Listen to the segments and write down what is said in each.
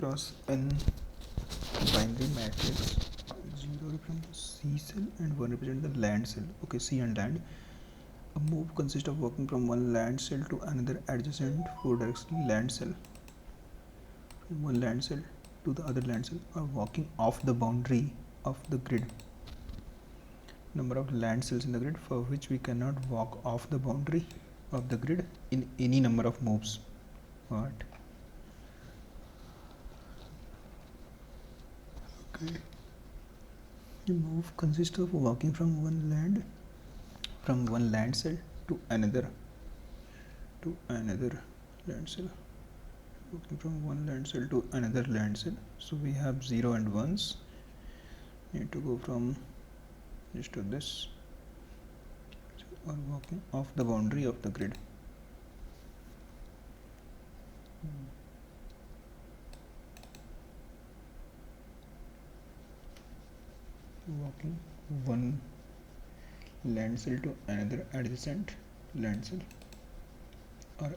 across n binary matrix. 0 represent the C cell and 1 represent the land cell. Okay, C and land. A move consists of walking from one land cell to another adjacent 4 direction land cell. From one land cell to the other land cell, or walking off the boundary of the grid. Number of land cells in the grid for which we cannot walk off the boundary of the grid in any number of moves. What? Okay. The move consists of walking from one land cell to another land cell. Walking from one land cell to another land cell. So we have 0 and 1s. Need to go from this to this, or walking off the boundary of the grid. Walking one land cell to another adjacent land cell, or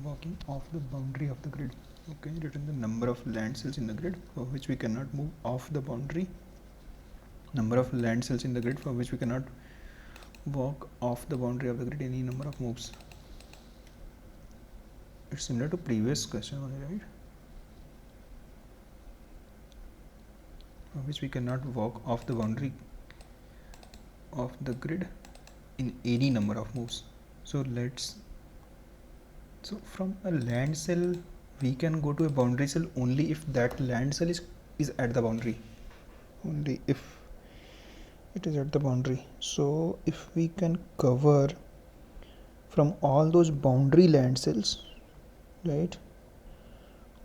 walking off the boundary of the grid. Okay, return the number of land cells in the grid for which we cannot move off the boundary. Number of land cells in the grid for which we cannot walk off the boundary of the grid any number of moves. It's similar to previous question only, right? For which we cannot walk off the boundary of the grid in any number of moves. So from a land cell we can go to a boundary cell only if that land cell is at the boundary, only if it is at the boundary. So if we can cover from all those boundary land cells, right,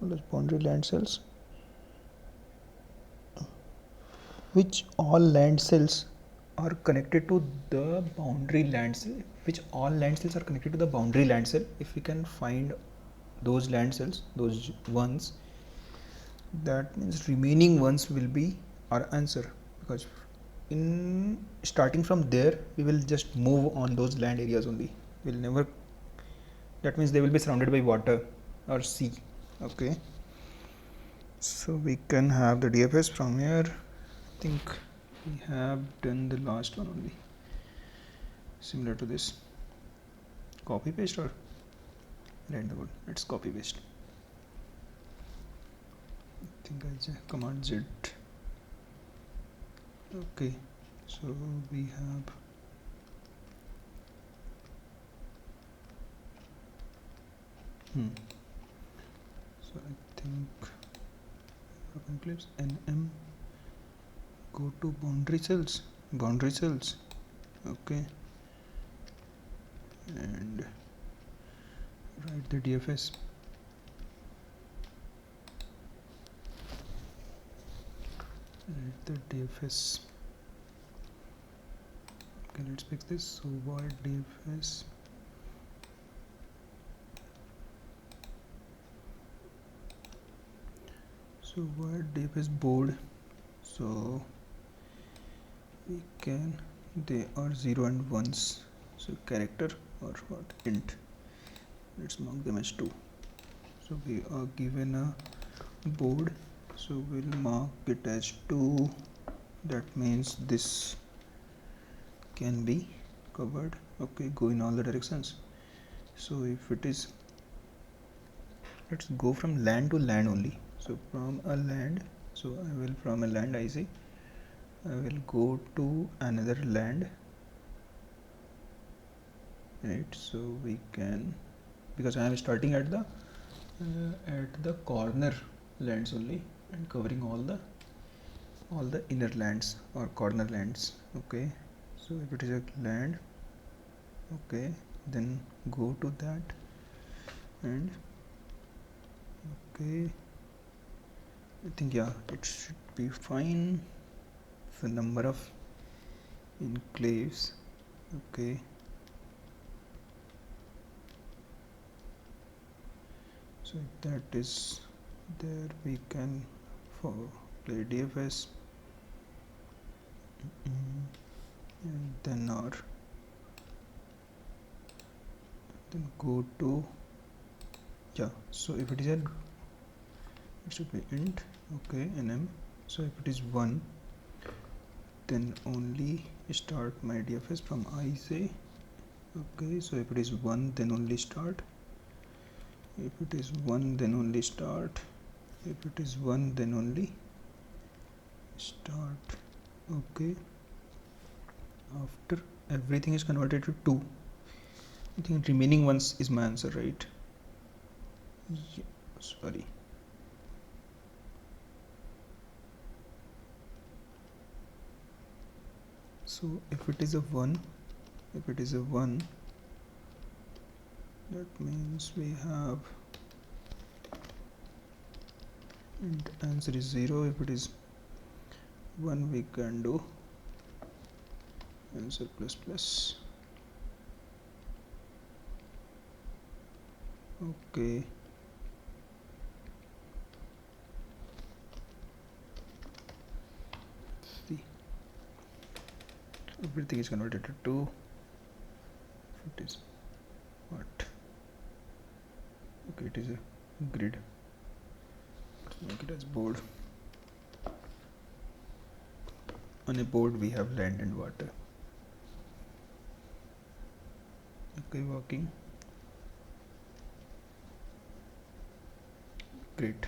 all those boundary land cells, which all land cells are connected to the boundary land cell, which all land cells are connected to the boundary land cell. If we can find those land cells, those ones, that means remaining ones will be our answer, because in starting from there we will just move on those land areas only. We'll never, that means they will be surrounded by water or sea. Okay, so we can have the DFS from here. I think we have done the last one only, similar to this. Copy paste or write the code? Let's copy paste. I think I say command Z. Okay, so we have so I think enclaves nm go to boundary cells, okay, and write the DFS. Okay, let's fix this. So void DFS board. So we can, they are 0 and 1s, so character or what, int, let's mark them as 2. So we are given a board, so we'll mark it as 2. That means this can be covered. Okay, go in all the directions. So if it is, let's go from land to land only. So from a land, so I will, from a land I say I will go to another land, right? So we can, because I am starting at the corner lands only and covering all the inner lands or corner lands. Okay, so if it is a land, okay, then go to that, and okay, I think yeah, it should be fine. The number of enclaves, okay, so if that is there, we can play DFS and then go to, yeah, so if it is a it should be int. Okay, nm. So if it is 1, then only start my DFS from I say. Okay, so if it is 1, then only start. If it is 1, then only start. If it is 1, then only start. Okay, after everything is converted to 2, I think remaining ones is my answer, right? Yeah, sorry. So if it is a 1, that means we have, and answer is 0. If it is 1, we can do answer plus plus. Okay, see, everything is converted to 2. It is what? Okay, it is a grid. Let's make it as board. On a board we have land and water. Okay, working. Great.